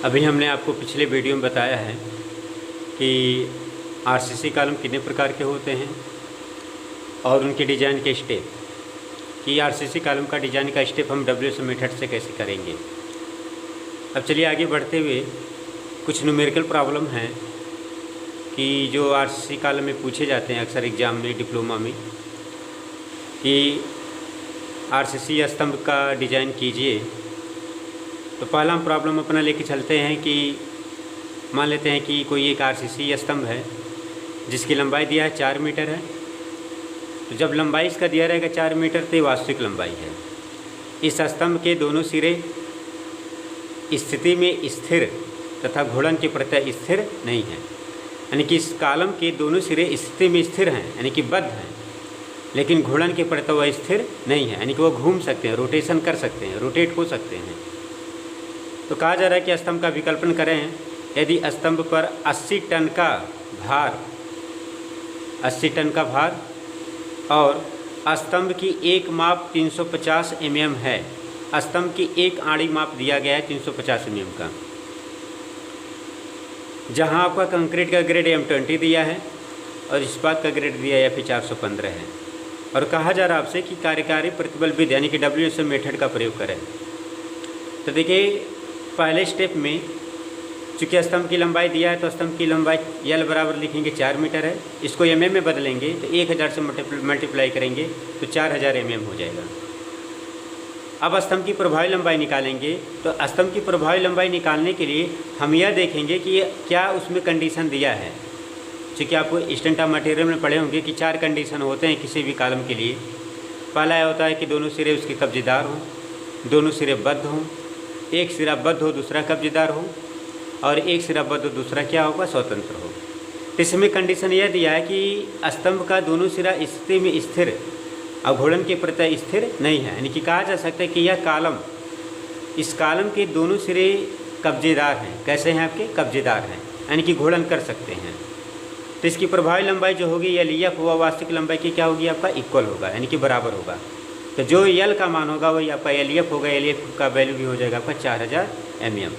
अभी हमने आपको पिछले वीडियो में बताया है कि आरसीसी कॉलम कितने प्रकार के होते हैं और उनके डिज़ाइन के स्टेप, कि आरसीसी कॉलम का डिज़ाइन का स्टेप हम WS मेथड से कैसे करेंगे। अब चलिए आगे बढ़ते हुए कुछ न्यूमेरिकल प्रॉब्लम हैं कि जो आरसीसी कॉलम में पूछे जाते हैं अक्सर एग्ज़ाम में, डिप्लोमा में, कि आरसीसी स्तंभ का डिज़ाइन कीजिए। तो पहला हम प्रॉब्लम अपना लेके चलते हैं कि मान लेते हैं कि कोई एक आरसीसी स्तंभ है जिसकी लंबाई दिया है 4 मीटर है। तो जब लंबाई इसका दिया रहेगा 4 मीटर तो ये वास्तविक लंबाई है। इस स्तंभ के दोनों सिरे स्थिति में स्थिर तथा घूर्णन के प्रति स्थिर नहीं है, यानी कि इस कॉलम के दोनों सिरे स्थिति में स्थिर हैं, यानी कि बद्ध हैं, लेकिन घूर्णन के प्रति वह स्थिर नहीं है, यानी कि वो घूम सकते हैं, रोटेशन कर सकते हैं, रोटेट हो सकते हैं। तो कहा जा रहा है कि स्तंभ का विकल्पन करें यदि स्तंभ पर 80 टन का भार और स्तंभ की एक माप 350 mm है। स्तंभ की एक आड़ी माप दिया गया है 350 mm का, जहां आपका कंक्रीट का ग्रेड M20 दिया है और इस्पात का ग्रेड दिया है FE 415 है। और कहा जा रहा है आपसे कि कार्यकारी प्रतिबल विधि यानी कि WS मेथड का प्रयोग करें। तो देखिए पहले स्टेप में चूँकि स्तंभ की लंबाई दिया है तो स्तंभ की लंबाई L बराबर लिखेंगे 4 मीटर है। इसको mm में बदलेंगे तो 1000 से मल्टीप्लाई करेंगे तो 4000 mm हो जाएगा। अब स्तंभ की प्रभावी लंबाई निकालेंगे तो स्तंभ की प्रभावी लंबाई निकालने के लिए हम यह देखेंगे कि क्या उसमें कंडीशन दिया है। चूँकि आपको स्टैंडर्ड ऑफ मटेरियल में पढ़े होंगे कि 4 कंडीशन होते हैं किसी भी कॉलम के लिए। पहला यह होता है कि दोनों सिरे उसके कब्जेदार हों, दोनों सिरे बद्ध हों, एक सिरा बद्ध हो दूसरा कब्जेदार हो, और एक सिरा बद्ध हो दूसरा क्या होगा, स्वतंत्र हो। इसमें कंडीशन यह दिया है कि स्तंभ का दोनों सिरा स्थिति में स्थिर और घूर्णन के प्रति स्थिर नहीं है, यानी कि कहा जा सकता है कि यह कॉलम, इस कॉलम के दोनों सिरे कब्जेदार हैं। कैसे हैं आपके, कब्जेदार हैं, यानी कि घूर्णन कर सकते हैं। तो इसकी प्रभावी लंबाई जो होगी LEF वह वास्तविक लंबाई की क्या होगी, आपका इक्वल होगा, यानी कि बराबर होगा। तो जो L का मान होगा वही आपका LEF होगा। LEF का वैल्यू भी हो जाएगा आपका 4000 mm।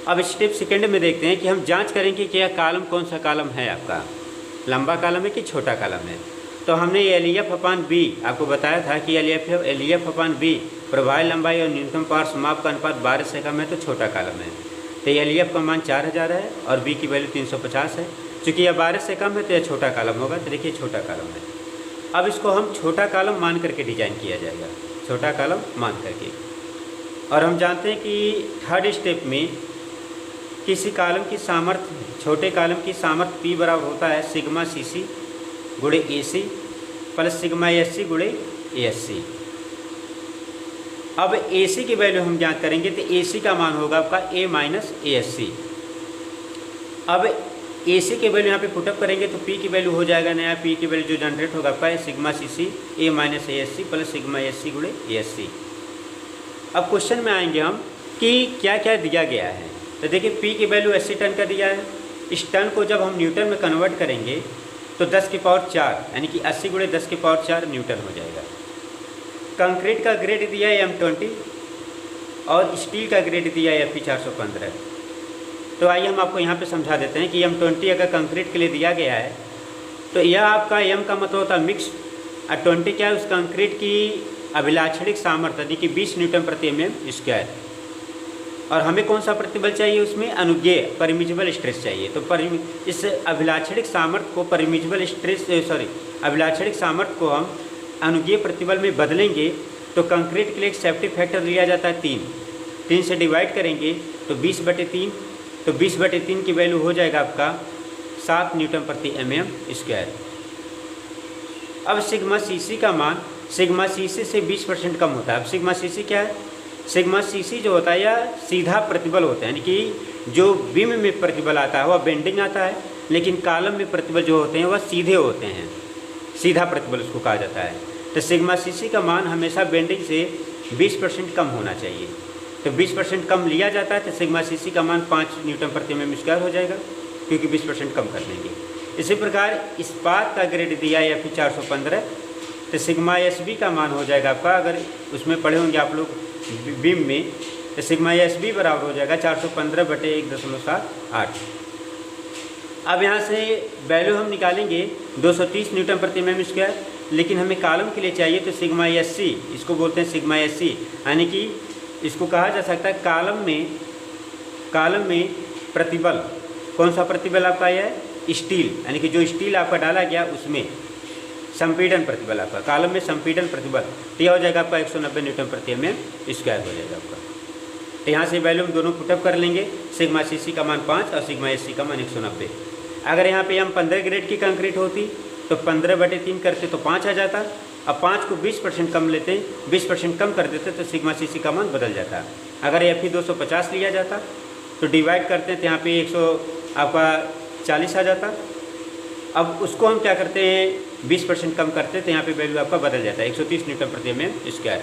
अब स्टेप सेकंड में देखते हैं कि हम जांच करेंगे कि यह कॉलम कौन सा कॉलम है, आपका लंबा कॉलम है कि छोटा कॉलम है। तो हमने LEF/B आपको बताया था कि LEF/B प्रभावी लंबाई और न्यूनतम पार्श्व माप का अनुपात 12 से कम है तो छोटा कॉलम है। तो LEF का मान 4000 है और B की वैल्यू 350 है। चूँकि यह 12 से कम है तो यह छोटा कॉलम होगा। तो देखिए छोटा कॉलम है। अब इसको हम छोटा कॉलम मान करके डिजाइन किया जाएगा, छोटा कॉलम मान करके। और हम जानते हैं कि थर्ड स्टेप में किसी कॉलम की सामर्थ्य, छोटे कॉलम की सामर्थ्य P बराबर होता है सिग्मा CC गुणे AC प्लस सिग्मा SC गुणे ASC। अब AC की वैल्यू हम ज्ञात करेंगे तो AC का मान होगा आपका A माइनस ASC। अब AC की वैल्यू यहाँ पे पुटअप करेंगे तो P की वैल्यू हो जाएगा, नया P की वैल्यू जो जनरेट होगा आपका sigma CC A minus ASC plus sigma SC गुणे ASC। अब क्वेश्चन में आएंगे हम कि क्या क्या दिया गया है। तो देखिए P की वैल्यू 80 टन का दिया है। इस टन को जब हम न्यूटन में कन्वर्ट करेंगे तो 10 की पावर 4 यानी कि 80 गुणे 10 की पावर 4 न्यूटन हो जाएगा। कंक्रीट का ग्रेड दिया है M20 और स्टील का ग्रेड दिया है FE 415। तो आइए हम आपको यहाँ पे समझा देते हैं कि M20 अगर कंक्रीट के लिए दिया गया है तो यह आपका M का मतलब होता है मिक्स, और 20 क्या है, उस कंक्रीट की अभिलाक्षणिक सामर्थ्य यानी कि 20 न्यूटन प्रति mm स्क्वायर। और हमें कौन सा प्रतिबल चाहिए, उसमें अनुज्ञेय परमिजिबल स्ट्रेस चाहिए। तो इस अभिलाक्षणिक सामर्थ्य को परमिजिबल स्ट्रेस अभिलाक्षणिक सामर्थ्य को हम अनुज्ञेय प्रतिबल में बदलेंगे तो कंक्रीट के लिए एक सेफ्टी फैक्टर लिया जाता है 3 से डिवाइड करेंगे तो 20/3, तो 20/3 की वैल्यू हो जाएगा आपका 7 न्यूटन प्रति mm स्क्वायर। अब सिग्मा CC का मान सिग्मा CC से 20% कम होता है। अब सिग्मा CC क्या है, सिग्मा CC जो होता है यह सीधा प्रतिबल होता है, यानी कि जो बीम में प्रतिबल आता है वह बेंडिंग आता है, लेकिन कॉलम में प्रतिबल जो होते हैं वह सीधे होते हैं, सीधा प्रतिबल उसको कहा जाता है। तो सिग्मा CC का मान हमेशा बेंडिंग से 20% कम होना चाहिए। तो 20% कम लिया जाता है तो सिग्मा CC का मान 5 न्यूटन प्रति mm स्क्वायर हो जाएगा, क्योंकि 20% कम कर लेंगे। इसी प्रकार इस्पात का ग्रेड दिया है FE 415, तो सिग्मा SB का मान हो जाएगा आपका, अगर उसमें पढ़े होंगे आप लोग बीम में, तो सिग्मा एस भी बराबर हो जाएगा 415/1.78। अब यहाँ से वैल्यू हम निकालेंगे 230 न्यूटन प्रति एम स्क्वायर, लेकिन हमें कॉलम के लिए चाहिए तो सिग्मा एस सी, इसको बोलते हैं सिग्मा एस सी, यानी कि इसको कहा जा सकता है कॉलम में प्रतिबल, कौन सा प्रतिबल आपका आया है, स्टील, यानी कि जो स्टील आपका डाला गया उसमें संपीड़न प्रतिबल आपका, कॉलम में संपीड़न प्रतिबल, तो यह हो जाएगा आपका 190 न्यूटन प्रति एम स्क्वायर हो जाएगा आपका। तो यहाँ से वैल्यू हम दोनों पुटअप कर लेंगे, सिग्मा सी सी का मान 5 और सिग्मा एस सी का मान 190। अगर यहाँ पे हम 15 ग्रेड की कंक्रीट होती तो 15/3 करते तो 5 आ जाता। अब 5 को 20% कम लेते हैं, 20% कम कर देते तो सिग्मा सी सी का मान बदल जाता। अगर एफ 250 लिया जाता तो डिवाइड करते हैं तो यहाँ पे 140 आ जाता। अब उसको हम क्या करते हैं, 20% कम करते हैं तो यहाँ पे वैल्यू आपका बदल जाता है 130 न्यूटन प्रति एम स्क्वायर।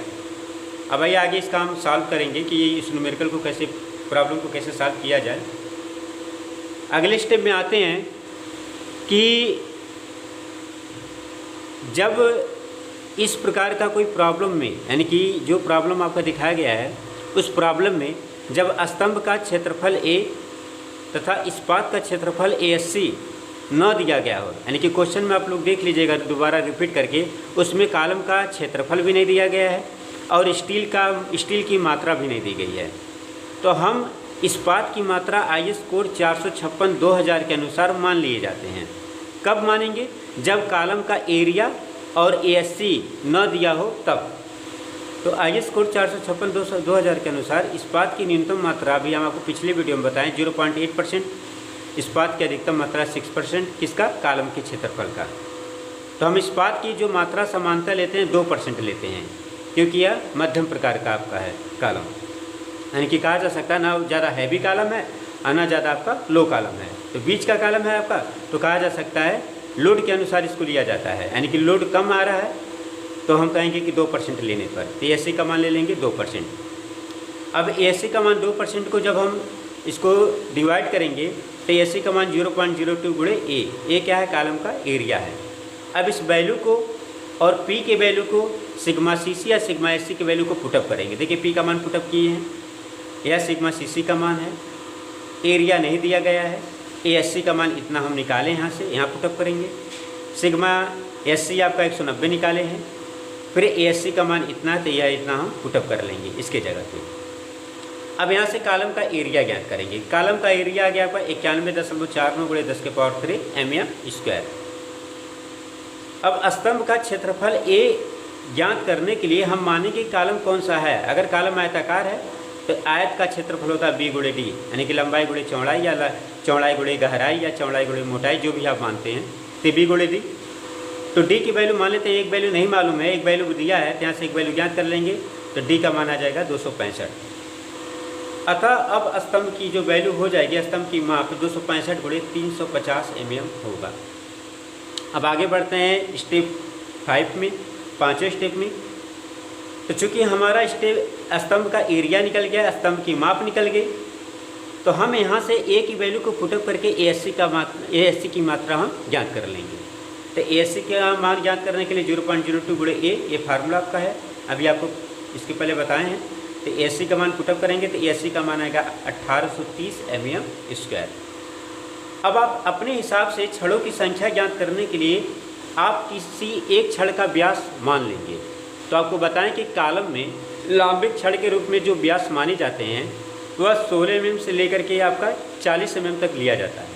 अब आइए आगे इसका हम सॉल्व करेंगे कि इस न्यूमेरिकल को कैसे, प्रॉब्लम को कैसे सॉल्व किया जाए। अगले स्टेप में आते हैं कि जब इस प्रकार का कोई प्रॉब्लम में, यानी कि जो प्रॉब्लम आपका दिखाया गया है उस प्रॉब्लम में जब स्तंभ का क्षेत्रफल ए तथा इस्पात का क्षेत्रफल ASC न दिया गया हो, यानी कि क्वेश्चन में आप लोग देख लीजिएगा दोबारा रिपीट करके, उसमें कॉलम का क्षेत्रफल भी नहीं दिया गया है और स्टील की मात्रा भी नहीं दी गई है, तो हम इस्पात की मात्रा IS कोड 456/2000 के अनुसार मान लिए जाते हैं। कब मानेंगे, जब कॉलम का एरिया और ASC न दिया हो तब। तो IS कोड 456/2000 के अनुसार इस्पात की न्यूनतम मात्रा, अभी हम आपको पिछले वीडियो में बताएं 0.8%, इस्पात की अधिकतम मात्रा 6%, किसका, कॉलम के क्षेत्रफल का। तो हम इस्पात की जो मात्रा समानता लेते हैं 2% लेते हैं, क्योंकि यह मध्यम प्रकार का आपका है कॉलम, यानी कि कहा जा सकता है ना ज़्यादा हैवी कॉलम है और ना ज़्यादा आपका लो कॉलम है, तो बीच का कॉलम है आपका, तो कहा जा सकता है लोड के अनुसार इसको लिया जाता है, यानी कि लोड कम आ रहा है तो हम कहेंगे कि 2% लेने पर, तो ASC का मान ले लेंगे 2%। अब ASC का मान 2% को जब हम इसको डिवाइड करेंगे तो ASC का मान 0.02 गुणे ए क्या है, कॉलम का एरिया है। अब इस वैल्यू को और P के वैल्यू को सिग्मा CC या सिग्मा SC के वैल्यू को पुटअप करेंगे। देखिए P का मान पुटअप किए हैं, यह सिग्मा CC का मान है, एरिया नहीं दिया गया है, ASC का मान इतना हम निकालें यहाँ से, यहाँ पुटअप करेंगे, सिग्मा SC आपका 190 निकाले हैं, फिर ASC का मान इतना है तो यह इतना हम पुटअप कर लेंगे इसके जगह पे। अब यहाँ से कॉलम का एरिया ज्ञात करेंगे। कॉलम का एरिया आ गया आपका 91.49 गुणे 10⁻³ mm स्क्वायर। अब स्तंभ का क्षेत्रफल A ज्ञात करने के लिए हम माने कि कॉलम कौन सा है। अगर कॉलम आयताकार है तो आयत का क्षेत्रफल होता है B गुणे D, यानी कि लंबाई गुणे चौड़ाई या चौड़ाई गुणे गहराई या चौड़ाई गुणे मोटाई, जो भी आप मानते हैं, तो B गुणे D। तो D की वैल्यू मान लेते हैं, एक वैल्यू नहीं मालूम है, एक वैल्यू दिया है, तो यहाँ से एक वैल्यू ज्ञात कर लेंगे, तो D का मान आ जाएगा 265। अतः अब स्तंभ की जो वैल्यू हो जाएगी, स्तंभ की माप 265 गुणे 350 mm होगा। अब आगे बढ़ते हैं स्टेप 5 में, 5वें स्टेप में। तो चूँकि हमारा स्तंभ का एरिया निकल गया, स्तंभ की माप निकल गई, तो हम यहाँ से A की वैल्यू को पुटअप करके ASC की मात्रा हम ज्ञात कर लेंगे। तो ASC का मान ज्ञात करने के लिए 0.02 गुणे A, ये फार्मूला आपका है, अभी आपको इसके पहले बताए हैं। तो ASC का मान पुटअप करेंगे तो ASC का मान आएगा 1830 mm स्क्वायर। अब आप अपने हिसाब से छड़ों की संख्या ज्ञात करने के लिए आप किसी एक छड़ का व्यास मान लेंगे। तो आपको बताएं कि कॉलम में लांबिक छड़ के रूप में जो व्यास माने जाते हैं वह 16 mm से लेकर के आपका 40 mm तक लिया जाता है।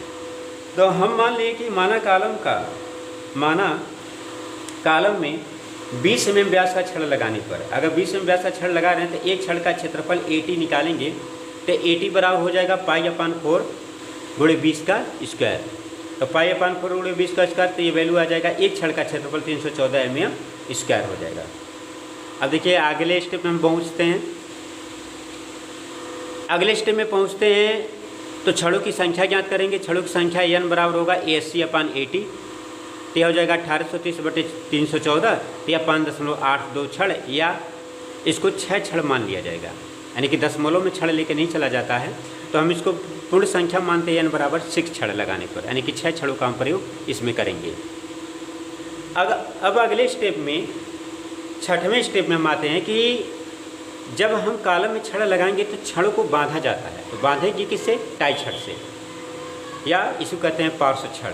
तो हम मान लें कि माना कॉलम में 20 mm व्यास का छड़ लगाने पर, अगर 20 mm व्यास का छड़ लगा रहे हैं तो एक छड़ का क्षेत्रफल 80 निकालेंगे तो 80 बराबर हो जाएगा π/4 गुणे 20 का स्क्वायर। तो π/4 गुणे 20 का स्क्वायर, तो ये वैल्यू आ जाएगा, एक छड़ का क्षेत्रफल 314 mm स्क्वायर हो जाएगा। अब देखिए अगले स्टेप में हम पहुँचते हैं। अगले स्टेप में पहुँचते हैं तो छड़ों की संख्या ज्ञात करेंगे। छड़ों की संख्या n बराबर होगा ASC/80, तो यह हो जाएगा 1830/314, या 5.82 छड़, या इसको 6 छड़ मान लिया जाएगा, यानी कि दशमलव में छड़ लेके नहीं चला जाता है, तो हम इसको पूर्ण संख्या मानते हैं n बराबर 6 छड़ लगाने पर, यानी कि 6 छड़ों का हम प्रयोग इसमें करेंगे। अब अगले स्टेप में, 6वें स्टेप में हम आते हैं कि जब हम कॉलम में छड़ लगाएंगे तो छड़ को बांधा जाता है, तो बांधेगी किससे? टाई छड़ से, या इसको कहते हैं पार्श्व छड़।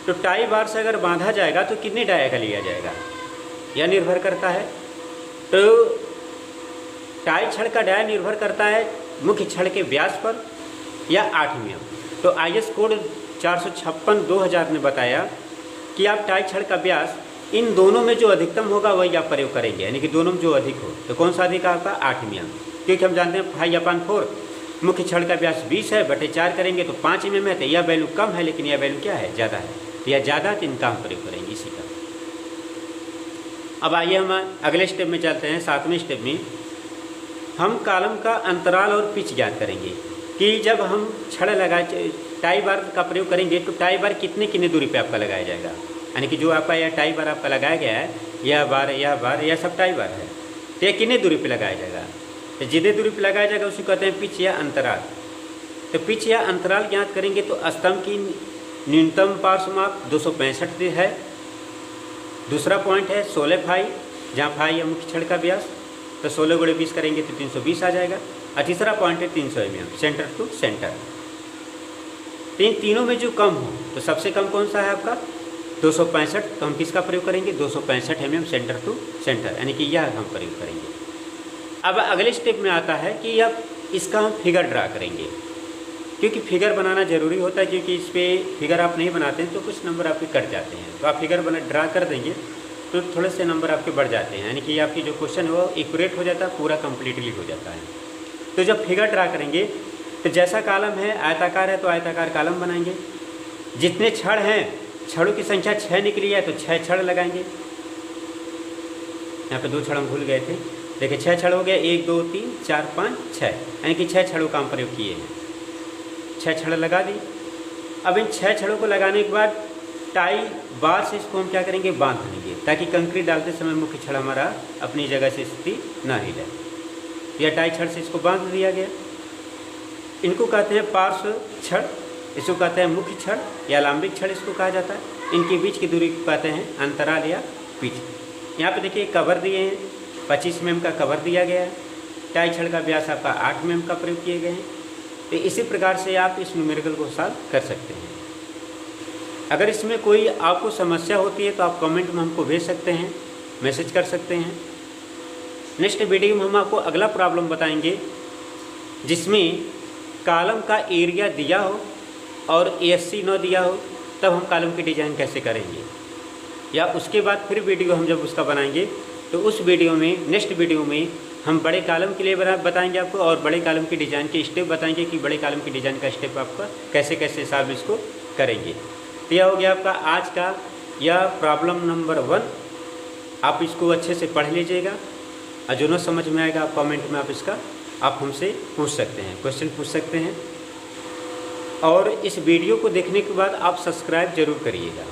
तो टाई बार से अगर बांधा जाएगा तो कितने डाया का लिया जाएगा, यह निर्भर करता है। तो टाई छड़ का डाया निर्भर करता है मुख्य छड़ के व्यास पर या 8 mm। तो IS कोड 456/2000 ने बताया कि आप टाई छड़ का व्यास इन दोनों में जो अधिकतम होगा वही आप प्रयोग करेंगे, यानी कि दोनों में जो अधिक हो। तो कौन सा अधिक आपका? 8 mm, क्योंकि हम जानते हैं 5/4 मुख्य छड़ का व्यास 20 है, बटे 4 करेंगे तो 5 mm है। तो यह वैल्यू कम है लेकिन यह वैल्यू क्या है? ज़्यादा है। तो यह ज़्यादा तो इनका हम प्रयोग करेंगे इसी का। अब आइए हम अगले स्टेप में चलते हैं। 7वें स्टेप में हम कॉलम का अंतराल और पिच ज्ञात करेंगे कि जब हम छड़ लगाए टाई बार का प्रयोग करेंगे तो टाई बार कितने दूरी पे आपका लगाया जाएगा, यानी कि जो आपका यह टाई बार आपका लगाया गया है, यह बार यह सब टाई बार है, तो यह कितने दूरी पे लगाया जाएगा? तो जितने दूरी पे लगाया जाएगा उसी कहते हैं पिच या अंतराल। तो पिच या अंतराल ज्ञात करेंगे तो स्तंभ की न्यूनतम पार्श्व माप 265 है। दूसरा पॉइंट है 16 फाई, जहाँ फाई है मुख्य छड़ का व्यास, तो 16 × 20 करेंगे तो 320 आ जाएगा। और तीसरा पॉइंट है 300 mm सेंटर टू सेंटर। तो इन तीनों में जो कम हो तो सबसे कम कौन सा है आपका? 265। तो हम किसका प्रयोग करेंगे? 265 mm सेंटर टू सेंटर, यानी कि यह हम प्रयोग करेंगे। अब अगले स्टेप में आता है कि अब इसका हम फिगर ड्रा करेंगे, क्योंकि फिगर बनाना ज़रूरी होता है, क्योंकि इस पर फिगर आप नहीं बनाते हैं तो कुछ नंबर आपके कट जाते हैं। तो आप फिगर ड्रा कर देंगे तो थोड़े से नंबर आपके बढ़ जाते हैं, यानी कि आपकी जो क्वेश्चन है वो एक्यूरेट हो जाता है, पूरा कम्प्लीटली हो जाता है। तो जब फिगर ड्रा करेंगे तो जैसा कॉलम है आयताकार है तो आयताकार कॉलम बनाएंगे। जितने छड़ हैं, छड़ों की संख्या 6 निकली है तो 6 छड़ लगाएंगे। यहाँ पे 2 छड़ हम भूल गए थे, देखिए 6 छड़ हो गया, 1 2 3 4 5 6, यानी कि 6 छड़ों का हम प्रयोग किए हैं। 6 छड़ लगा दी। अब इन 6 छड़ों को लगाने के बाद टाई बार से इसको हम क्या करेंगे? बांध देंगे, ताकि कंक्रीट डालते समय मुख्य छड़ हमारा अपनी जगह से स्थिति न हिले। यह टाई छड़ से इसको बांध दिया गया। इनको कहते हैं पार्श्व छड़, इसको कहते हैं मुख्य छड़ या लंबिक छड़ इसको कहा जाता है। इनके बीच की दूरी को कहते हैं अंतराल या पिच। यहाँ पे देखिए कवर दिए हैं, 25 mm का कवर दिया गया है। टाई छड़ का व्यास आपका 8 mm का प्रयोग किए गए हैं। तो इसी प्रकार से आप इस न्यूमेरिकल को सॉल्व कर सकते हैं। अगर इसमें कोई आपको समस्या होती है तो आप कमेंट में हमको भेज सकते हैं, मैसेज कर सकते हैं। नेक्स्ट वीडियो में हम आपको अगला प्रॉब्लम बताएंगे जिसमें कॉलम का एरिया दिया हो और ASC न दिया हो, तब हम कॉलम की डिज़ाइन कैसे करेंगे, या उसके बाद फिर वीडियो हम जब उसका बनाएंगे तो उस वीडियो में, नेक्स्ट वीडियो में हम बड़े कॉलम के लिए बताएंगे आपको, और बड़े कॉलम की डिज़ाइन के स्टेप बताएंगे कि बड़े कॉलम की डिज़ाइन का स्टेप आपका कैसे कैसे सॉल्व इसको करेंगे। तो यह हो गया आपका आज का यह प्रॉब्लम नंबर 1। आप इसको अच्छे से पढ़ लीजिएगा, और जो न समझ में आएगा आप कमेंट में आप हमसे पूछ सकते हैं, क्वेश्चन पूछ सकते हैं। और इस वीडियो को देखने के बाद आप सब्सक्राइब जरूर करिएगा,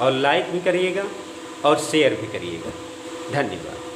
और लाइक भी करिएगा, और शेयर भी करिएगा। धन्यवाद।